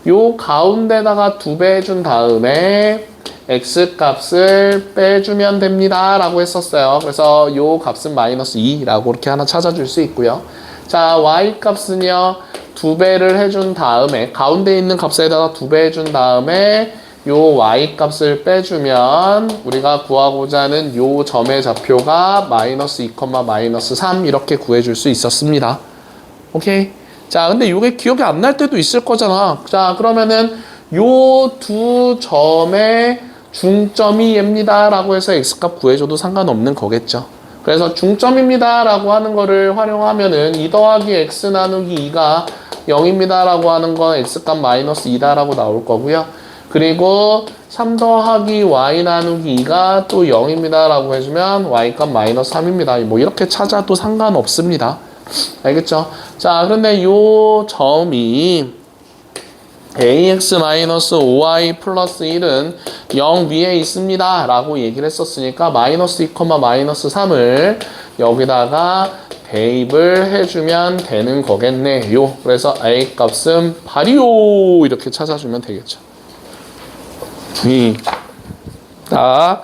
요 가운데다가 2배 해준 다음에 x 값을 빼주면 됩니다 라고 했었어요. 그래서 요 값은 마이너스 2라고 이렇게 하나 찾아줄 수 있고요. 자, y 값은요 2배를 해준 다음에 가운데 있는 값에다가 2배 해준 다음에 요 y 값을 빼주면 우리가 구하고자 하는 요 점의 좌표가 마이너스 2, 마이너스 3 이렇게 구해줄 수 있었습니다. 오케이? 자, 근데 요게 기억이 안 날 때도 있을 거잖아. 자, 그러면은 요 두 점의 중점이 얘입니다 라고 해서 x값 구해줘도 상관없는 거겠죠. 그래서 중점입니다 라고 하는 거를 활용하면은 2 더하기 x 나누기 2가 0입니다 라고 하는 건 x값 마이너스 2다 라고 나올 거고요. 그리고 3 더하기 y 나누기 2가 또 0입니다 라고 해주면 y값 마이너스 3입니다. 뭐 이렇게 찾아도 상관없습니다. 알겠죠? 자, 그런데 요 점이 ax-5y 플러스 1은 0 위에 있습니다 라고 얘기를 했었으니까 마이너스 2, 마이너스 3을 여기다가 대입을 해주면 되는 거겠네요. 그래서 a 값은 8이요 이렇게 찾아주면 되겠죠. 자,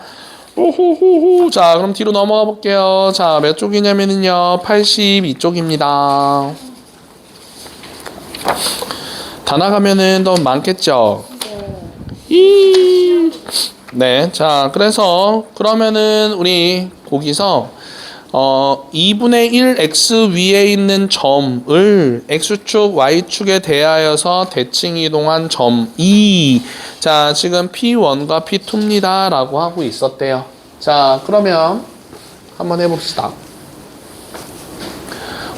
오호호호. 자, 그럼 뒤로 넘어가 볼게요. 자, 몇 쪽이냐면은요 82쪽입니다. 다 나가면은 더 많겠죠. 네, 자, 그래서 그러면은 우리 거기서 2분의 1 x 위에 있는 점을 x축, y축에 대하여서 대칭 이동한 점 2. 자, 지금 P1과 P2입니다 라고 하고 있었대요. 자, 그러면 한번 해봅시다.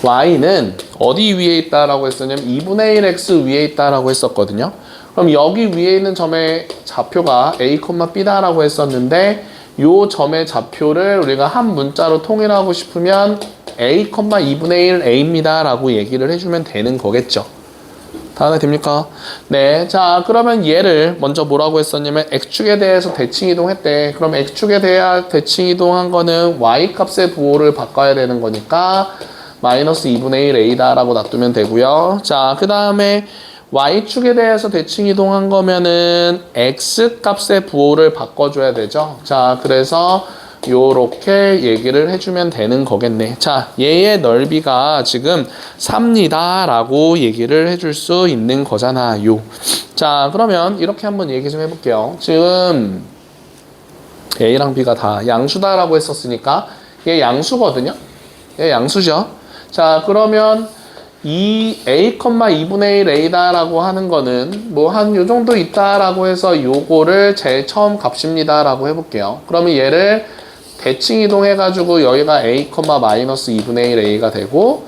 y는 어디 위에 있다라고 했었냐면 2분의 1 x 위에 있다라고 했었거든요. 그럼 여기 위에 있는 점의 좌표가 a, b다라고 했었는데 요 점의 좌표를 우리가 한 문자로 통일하고 싶으면 a, 2분의 1 a입니다 라고 얘기를 해주면 되는 거겠죠. 다음에 됩니까? 네, 자, 그러면 얘를 먼저 뭐라고 했었냐면 x축에 대해서 대칭 이동했대. 그럼 x축에 대해 대칭 이동한 거는 y 값의 부호를 바꿔야 되는 거니까 마이너스 2분의 1 a다 라고 놔두면 되고요. 자, 그 다음에 y축에 대해서 대칭 이동한 거면은 x 값의 부호를 바꿔줘야 되죠. 자, 그래서 요렇게 얘기를 해주면 되는 거겠네. 자, 얘의 넓이가 지금 3이다 라고 얘기를 해줄 수 있는 거잖아요. 자, 그러면 이렇게 한번 얘기 좀 해볼게요. 지금 a랑 b가 다 양수다 라고 했었으니까 얘 양수거든요. 얘 양수죠. 자, 그러면 이 a, 2분의 1 a다 라고 하는 거는 뭐 한 요 정도 있다 라고 해서 요거를 제일 처음 값입니다 라고 해볼게요. 그러면 얘를 대칭 이동해 가지고 여기가 a, 마이너스 2분의 1 a가 되고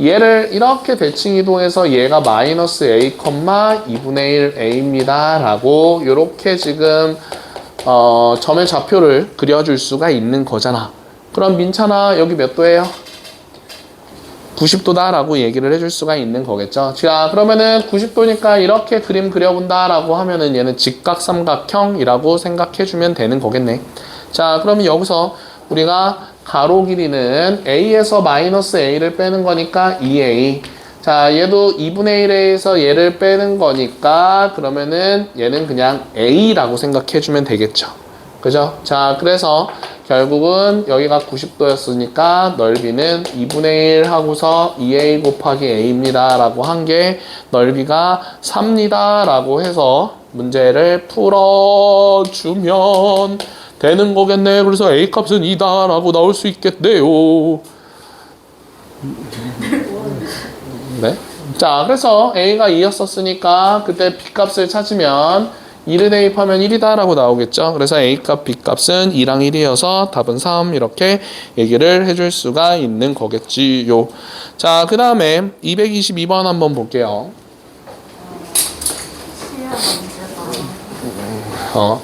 얘를 이렇게 대칭 이동해서 얘가 마이너스 a, 2분의 1 a입니다 라고 요렇게 지금 점의 좌표를 그려줄 수가 있는 거잖아. 그럼 민찬아 여기 몇 도예요? 90도다 라고 얘기를 해줄 수가 있는 거겠죠. 자, 그러면은 90도니까 이렇게 그림 그려본다 라고 하면은 얘는 직각삼각형이라고 생각해주면 되는 거겠네. 자, 그러면 여기서 우리가 가로 길이는 a에서 마이너스 a를 빼는 거니까 2a. 자, 얘도 2분의 1에서 얘를 빼는 거니까 그러면은 얘는 그냥 a라고 생각해주면 되겠죠. 그죠? 자, 그래서 결국은 여기가 90도였으니까 넓이는 2분의 1 하고서 2a 곱하기 a입니다 라고 한 게 넓이가 3이다 라고 해서 문제를 풀어주면 되는 거겠네. 그래서 A 값은 2다 라고 나올 수 있겠네요. 네. 자, 그래서 A가 2였었으니까 그때 B 값을 찾으면 2를 대입하면 1이다 라고 나오겠죠. 그래서 A 값, B 값은 2랑 1이어서 답은 3 이렇게 얘기를 해줄 수가 있는 거겠지요. 자, 그 다음에 222번 한번 볼게요.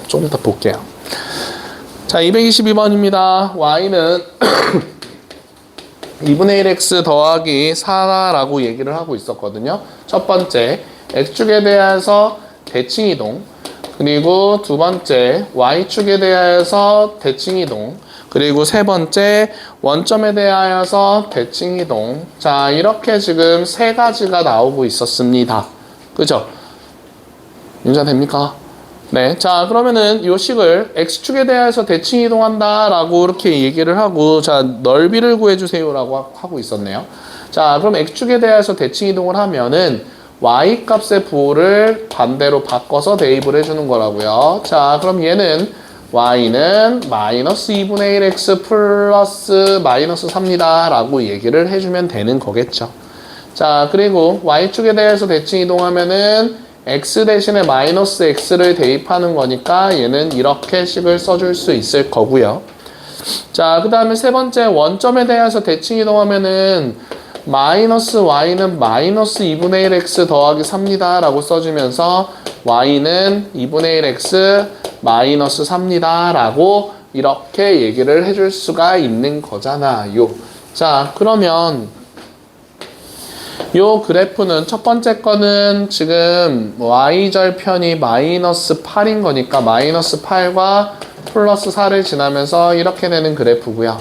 좀 이따 볼게요. 자, 222번입니다. Y는 2분의 1x 더하기 4라고 얘기를 하고 있었거든요. 첫 번째, x축에 대해서 대칭이동, 그리고 두 번째, y축에 대하여서 대칭이동, 그리고 세 번째, 원점에 대하여서 대칭이동. 자, 이렇게 지금 세 가지가 나오고 있었습니다. 그죠? 윤자 됩니까? 네. 자, 그러면은 요 식을 x축에 대해서 대칭 이동한다 라고 이렇게 얘기를 하고, 자, 넓이를 구해주세요 라고 하고 있었네요. 자, 그럼 x축에 대해서 대칭 이동을 하면은 y 값의 부호를 반대로 바꿔서 대입을 해주는 거라고요. 자, 그럼 얘는 y는 마이너스 2분의 1x 플러스 마이너스 3이다 라고 얘기를 해주면 되는 거겠죠. 자, 그리고 y축에 대해서 대칭 이동하면은 x 대신에 마이너스 x를 대입하는 거니까 얘는 이렇게 식을 써줄 수 있을 거고요. 자, 그 다음에 세 번째, 원점에 대해서 대칭 이동하면은 마이너스 y는 마이너스 2분의 1x 더하기 3이다 라고 써주면서 y는 2분의 1x 마이너스 3이다 라고 이렇게 얘기를 해줄 수가 있는 거잖아요. 자, 그러면 요 그래프는 첫 번째 거는 지금 y절편이 마이너스 8인 거니까 마이너스 8과 플러스 4를 지나면서 이렇게 되는 그래프고요.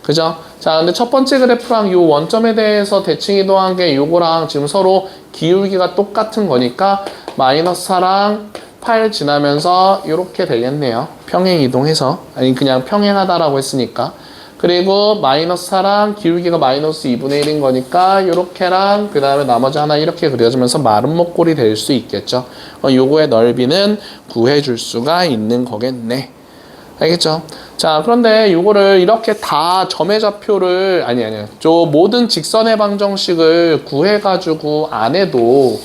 그죠? 자, 근데 첫 번째 그래프랑 요 원점에 대해서 대칭 이동한 게 요거랑 지금 서로 기울기가 똑같은 거니까 마이너스 4랑 8 지나면서 이렇게 되겠네요. 평행 이동해서. 아니, 그냥 평행하다라고 했으니까. 그리고 마이너스 4랑 기울기가 마이너스 2분의 1인 거니까 요렇게랑 그 다음에 나머지 하나 이렇게 그려주면서 마른 목골이 될 수 있겠죠. 요거의 넓이는 구해줄 수가 있는 거겠네. 알겠죠? 자, 그런데 요거를 이렇게 다 점의 좌표를 저 모든 직선의 방정식을 구해가지고 안 해도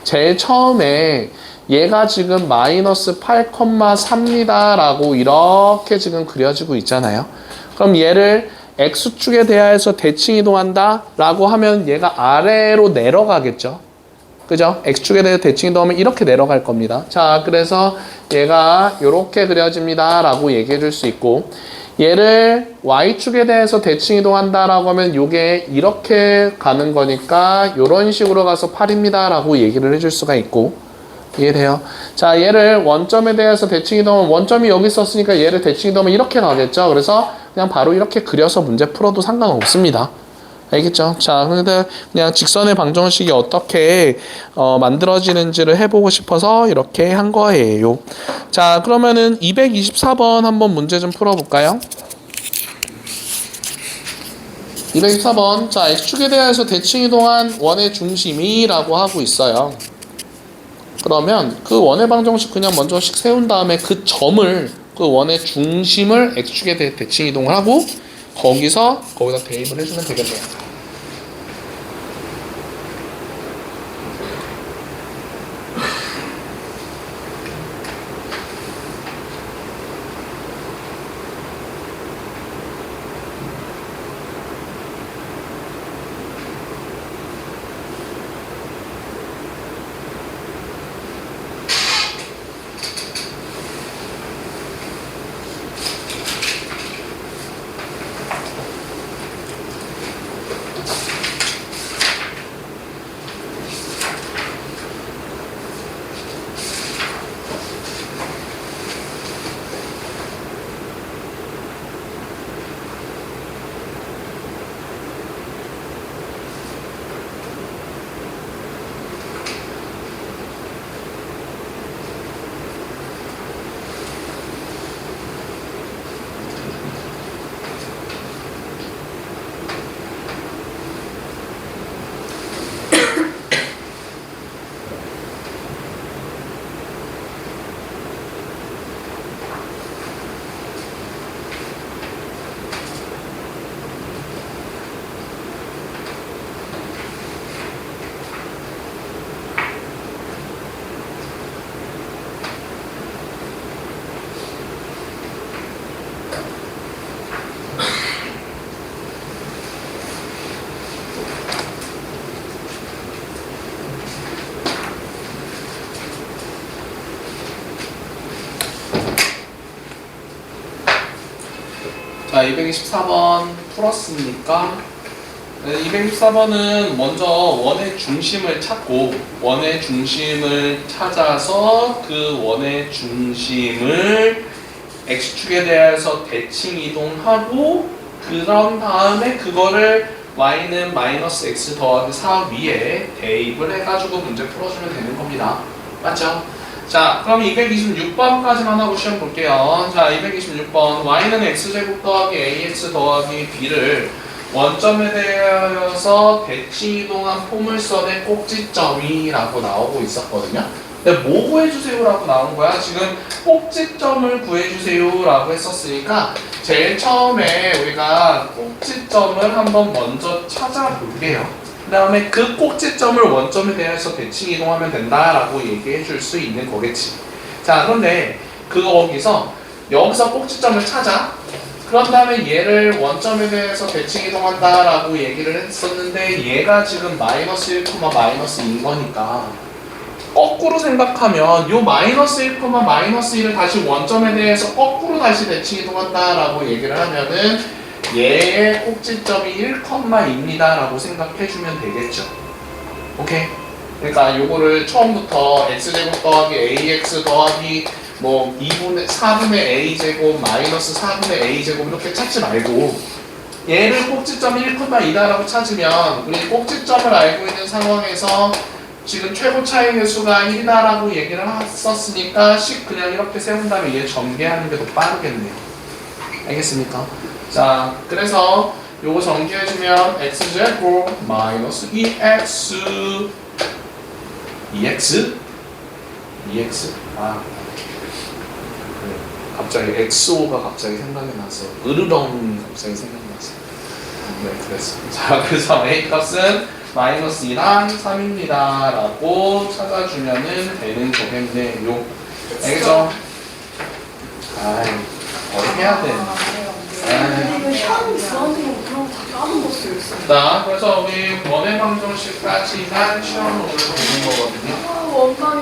제일 처음에 얘가 지금 마이너스 8,3이다 라고 이렇게 지금 그려지고 있잖아요. 그럼 얘를 x축에 대하여서 대칭 이동한다 라고 하면 얘가 아래로 내려가겠죠. 그죠? x축에 대해서 대칭 이동하면 이렇게 내려갈 겁니다. 자, 그래서 얘가 이렇게 그려집니다 라고 얘기해 줄 수 있고, 얘를 y축에 대해서 대칭 이동한다 라고 하면 요게 이렇게 가는 거니까 이런 식으로 가서 8입니다 라고 얘기를 해줄 수가 있고, 이해돼요? 자, 얘를 원점에 대해서 대칭 이동하면 원점이 여기 있었으니까 얘를 대칭 이동하면 이렇게 가겠죠. 그래서 그냥 바로 이렇게 그려서 문제 풀어도 상관없습니다. 알겠죠? 자, 근데 그냥 직선의 방정식이 어떻게 만들어지는지를 해보고 싶어서 이렇게 한 거예요. 자, 그러면은 224번 한번 문제 좀 풀어볼까요? 224번. 자, x축에 대해서 대칭 이동한 원의 중심이라고 하고 있어요. 그러면 그 원의 방정식 그냥 먼저 씩 세운 다음에 그 점을, 그 원의 중심을 x축에 대해 대칭 이동을 하고 거기다 대입을 해주면 되겠네요. 자, 224번 풀었으니까 224번은 먼저 원의 중심을 찾고 원의 중심을 찾아서 그 원의 중심을 x축에 대해서 대칭 이동하고 그런 다음에 그거를 y는 마이너스 x 더하기 4 위에 대입을 해가지고 문제 풀어주면 되는 겁니다. 맞죠? 자, 그럼 226번까지만 하고 시험 볼게요. 자, 226번 y는 x제곱 더하기 ax 더하기 b를 원점에 대하여서 대칭 이동한 포물선의 꼭지점이라고 나오고 있었거든요. 근데 뭐 구해주세요 라고 나온 거야? 지금 꼭지점을 구해주세요 라고 했었으니까 제일 처음에 우리가 꼭지점을 한번 먼저 찾아볼게요. 그 다음에 그 꼭지점을 원점에 대해서 대칭 이동하면 된다라고 얘기해 줄 수 있는 거겠지. 자, 그런데 거기서 여기서 꼭지점을 찾아. 그런 다음에 얘를 원점에 대해서 대칭 이동한다라고 얘기를 했었는데 얘가 지금 마이너스 1, 마이너스 2인 거니까 거꾸로 생각하면 요 마이너스 1, 마이너스 2를 다시 원점에 대해서 거꾸로 다시 대칭 이동한다라고 얘기를 하면은 얘의 꼭지점이 1,2입니다 라고 생각해주면 되겠죠. 오케이? 그러니까 요거를 처음부터 x제곱 더하기 ax 더하기 뭐 4분의 a제곱 마이너스 4분의 a제곱 이렇게 찾지 말고 얘를 꼭지점이 1,2다 라고 찾으면 우리 꼭지점을 알고 있는 상황에서 지금 최고 차이의 수가 1이다 라고 얘기를 했었으니까 그냥 이렇게 세운 다음에 얘 전개하는 게 더 빠르겠네요. 알겠습니까? 자, 그래서 요거 전개해주면 x제곱 마이너스 2x 아 그래. 갑자기 XO가 갑자기 생각이 나서 으르렁 갑자기 생각이 났어. 네, 그랬어. 자, 그래서 A 값은 마이너스 2랑 3입니다 라고 찾아주면은 되는 거겠네요. 알겠죠? 아이, 어떻게 해야 돼? 이거 현 주한테는 그런 거다 까먹었어요. 자, 그래서 우리 원의 방정식까지만 시험을 오늘 보는 거거든요. 원방이